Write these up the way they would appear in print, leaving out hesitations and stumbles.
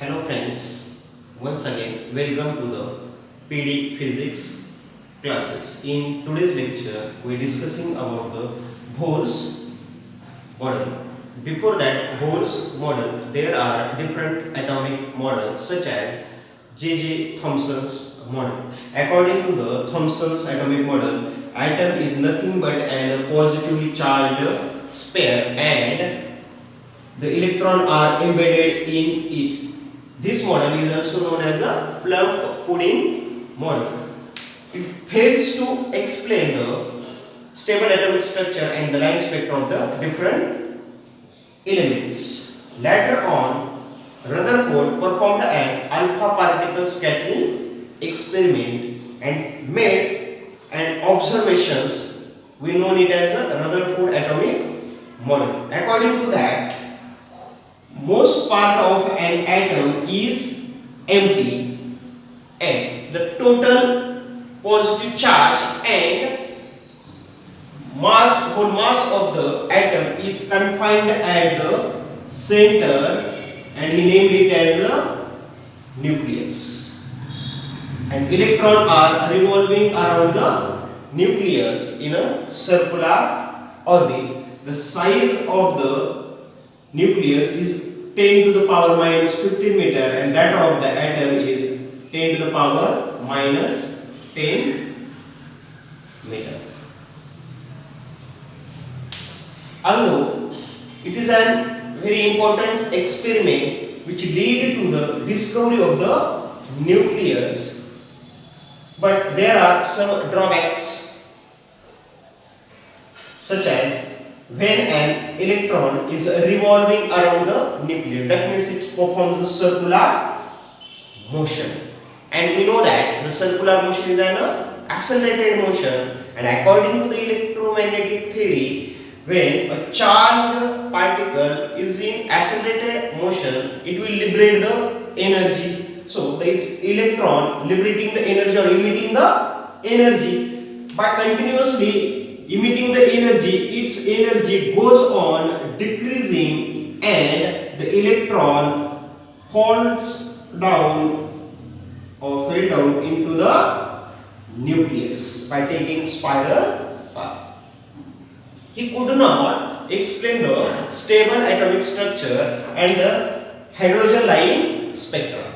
Hello friends, once again welcome to the PD Physics classes. In today's lecture, we are discussing about the Bhors model. Before that Bhors model, there are different atomic models such as J.J. Thomson's model. According to the Thomson's atomic model, atom is nothing but a positively charged sphere and the electron are embedded in it. This model is also known as a plum pudding model. It fails to explain the stable atomic structure and the line spectra of the different elements. Later on, Rutherford performed an alpha particle scattering experiment and made an observations. We know it as a Rutherford atomic model. According to that, most part of an atom is empty and the total positive charge and whole mass of the atom is confined at the center, and he named it as a nucleus, and electrons are revolving around the nucleus in a circular orbit. The size of the nucleus is 10 to the power minus 15 meter, and that of the atom is 10 to the power minus 10 meter. Although it is a very important experiment which led to the discovery of the nucleus, but there are some drawbacks, such as when an electron is revolving around the nucleus, that means it performs a circular motion, and we know that the circular motion is an accelerated motion, and according to the electromagnetic theory, when a charged particle is in accelerated motion, it will liberate the energy. So the electron liberating the energy or emitting the energy, by continuously emitting the energy, its energy goes on decreasing and the electron falls down or fell down into the nucleus by taking spiral path. He could not explain the stable atomic structure and the hydrogen line spectrum.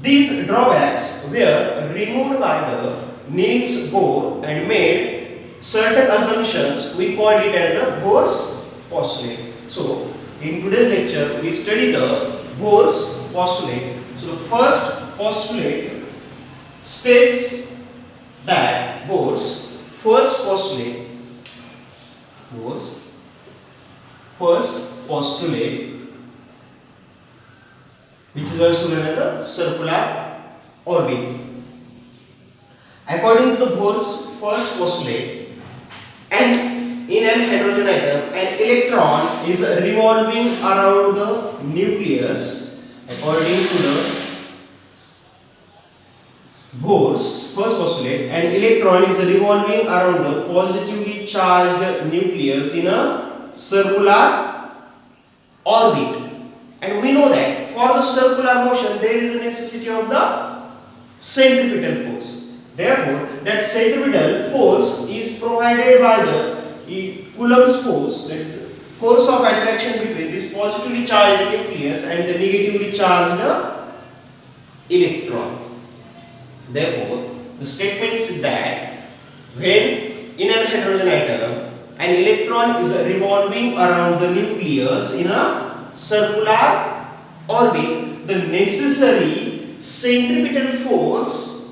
These drawbacks were removed by the Niels Bohr and made certain assumptions. We call it as a Bhors postulate. So in today's lecture we study the Bhors postulate. So the first postulate states that Bhors first postulate which is also known as a circular orbit. According to the Bhors first postulate, and in an hydrogen atom, an electron is revolving around the nucleus. According to the Bhors first postulate, an electron is revolving around the positively charged nucleus in a circular orbit, and we know that for the circular motion there is a necessity of the centripetal force. Therefore, that centripetal force is provided by the Coulomb's force, that is force of attraction between this positively charged nucleus and the negatively charged electron. Therefore, the statement is that when in an hydrogen atom an electron is revolving around the nucleus in a circular orbit, the necessary centripetal force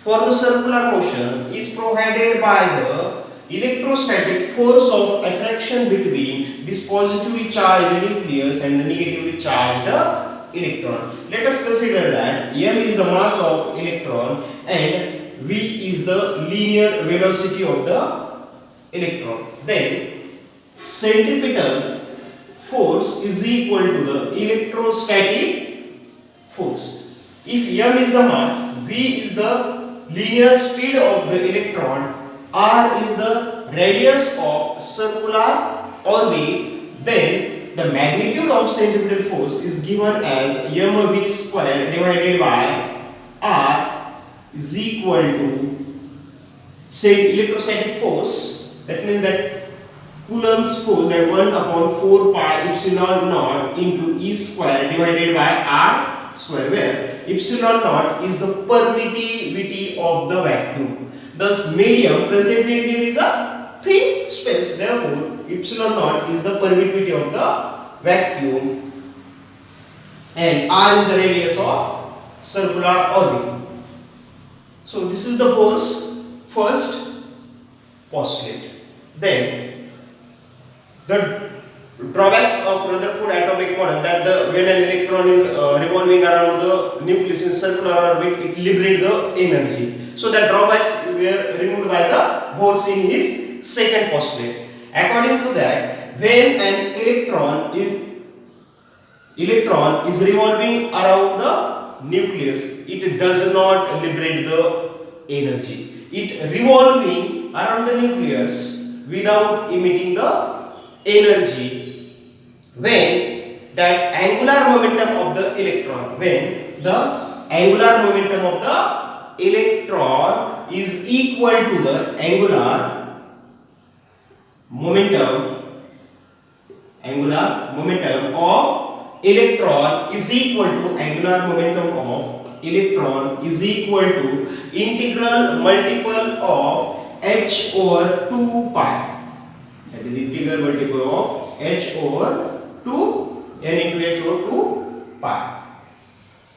for the circular motion is provided by the electrostatic force of attraction between this positively charged nucleus and the negatively charged electron. Let us consider that m is the mass of electron and v is the linear velocity of the electron. Then centripetal force is equal to the electrostatic force. If m is the mass, v is the linear speed of the electron, r is the radius of circular orbit, then the magnitude of centripetal force is given as mv square divided by r is equal to, say, electrostatic force. That means that Coulomb's force, that 1 upon 4 pi epsilon naught into E square divided by R square, where epsilon naught is the permittivity of the vacuum. The medium presented here is a free space, therefore epsilon naught is the permittivity of the vacuum, and R is the radius of circular orbit. So this is the Bhors' first postulate. Then the drawbacks of Rutherford atomic model, that when an electron is revolving around the nucleus in circular orbit, it liberates the energy. So the drawbacks were removed by the Bhors in his second postulate. According to that, when an electron is revolving around the nucleus, it does not liberate the energy. It revolving around the nucleus without emitting the energy when that angular momentum of the electron, when the angular momentum of the electron is equal to the angular momentum of electron is equal to angular momentum of electron is equal to integral multiple of h over 2 pi. That is integral multiple of h over 2 n into h over 2 pi.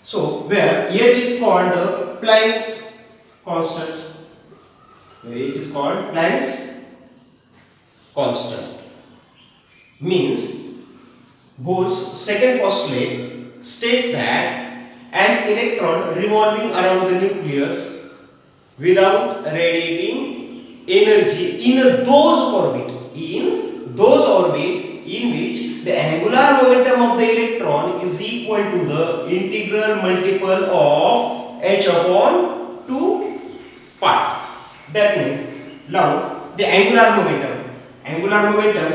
So where h is called the Planck's constant, where h is called Planck's constant, means Bhors' second postulate states that an electron revolving around the nucleus without radiating energy in those orbit in which the angular momentum of the electron is equal to the integral multiple of h upon 2 pi. That means now the angular momentum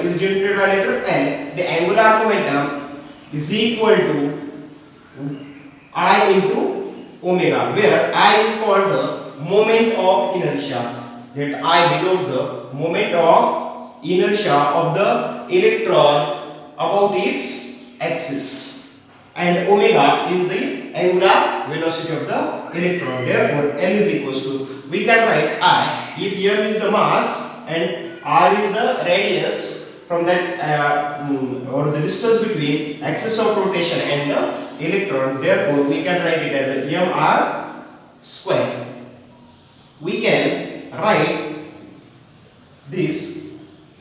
is denoted by letter L. The angular momentum is equal to I into omega, where I is called the moment of inertia. That I denotes the moment of inertia of the electron about its axis, and omega is the angular velocity of the electron. Therefore L is equals to, we can write I, if M is the mass and R is the radius from that or the distance between axis of rotation and the electron. Therefore we can write it as a mr square. We can write this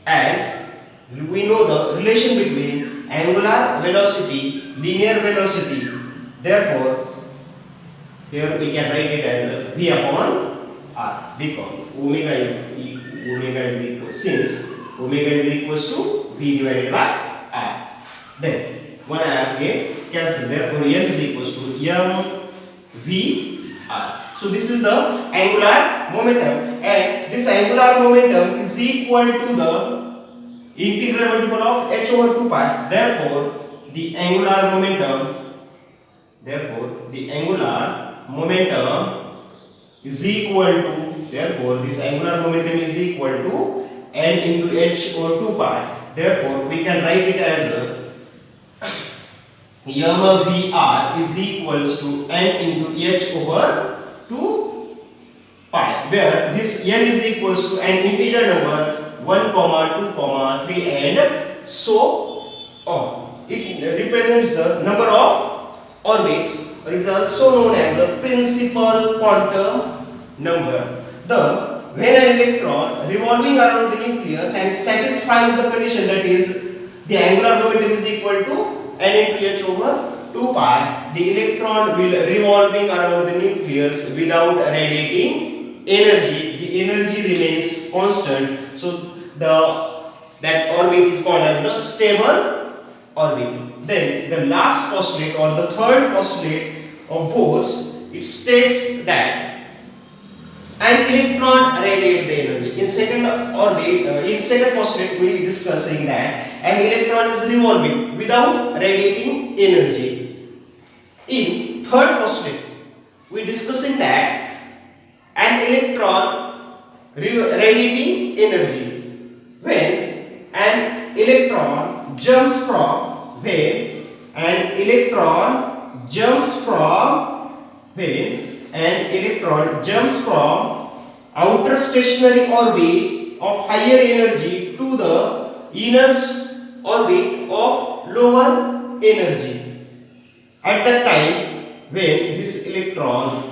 as, we know the relation between angular velocity, linear velocity. Therefore here we can write it as a v upon r, because omega is equal, since omega is equals to v divided by r. Then 1 and half get cancelled. Therefore L is equals to mvr. So this is the angular momentum, and this angular momentum is equal to the integral multiple of h over 2 pi. Therefore the angular momentum is equal to, therefore this angular momentum is equal to n into h over 2 pi. Therefore we can write it as mvr is equals to n into h over 2 pi, where this n is equals to an integer number 1, 2, 3 and so on. It represents the number of orbits, or it is also known as a principal quantum number. When an electron revolving around the nucleus and satisfies the condition, that is the angular momentum is equal to n into h over 2 pi, the electron will revolving around the nucleus without radiating energy. The energy remains constant. So that orbit is called as the stable orbit. Then the last postulate, or the third postulate of Bhors, it states that an electron radiates the energy. In second postulate we discussing that an electron is revolving without radiating energy. In third postulate, we discussing that an electron radiating energy when an electron jumps from outer stationary orbit of higher energy to the inner orbit of lower energy. At that time, when this electron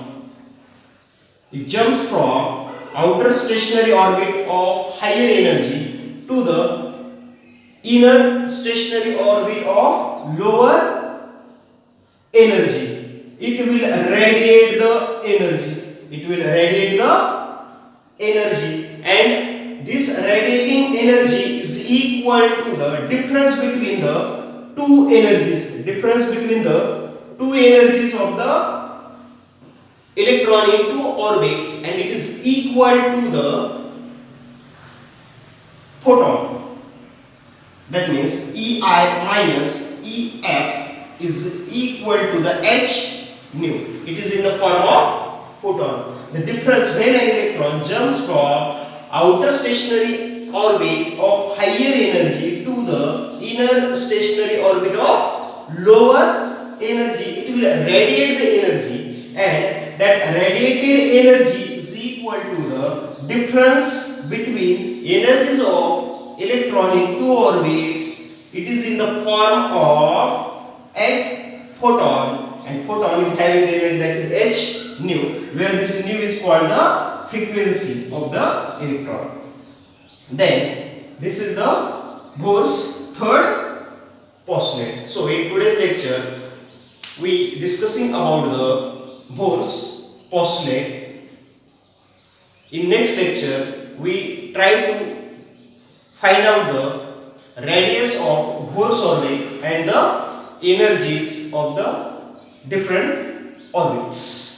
jumps from outer stationary orbit of higher energy to the inner stationary orbit of lower energy, it will radiate the energy. And this radiating energy is equal to the difference between the two energies of the electron in two orbits, and it is equal to the photon. That means EI minus EF is equal to the h nu. It is in the form of photon. The difference when an electron jumps from outer stationary orbit of higher energy to the inner stationary orbit of lower energy, it will radiate the energy, and that radiated energy is equal to the difference between energies of electron in two orbits. It is in the form of a photon, and photon is having the energy that is h nu, where this nu is called the frequency of the electron. Then this is the Bhors third postulate. So in today's lecture we discussing about the Bhors postulate. In next lecture we try to find out the radius of Bhors orbit and the energies of the different orbits.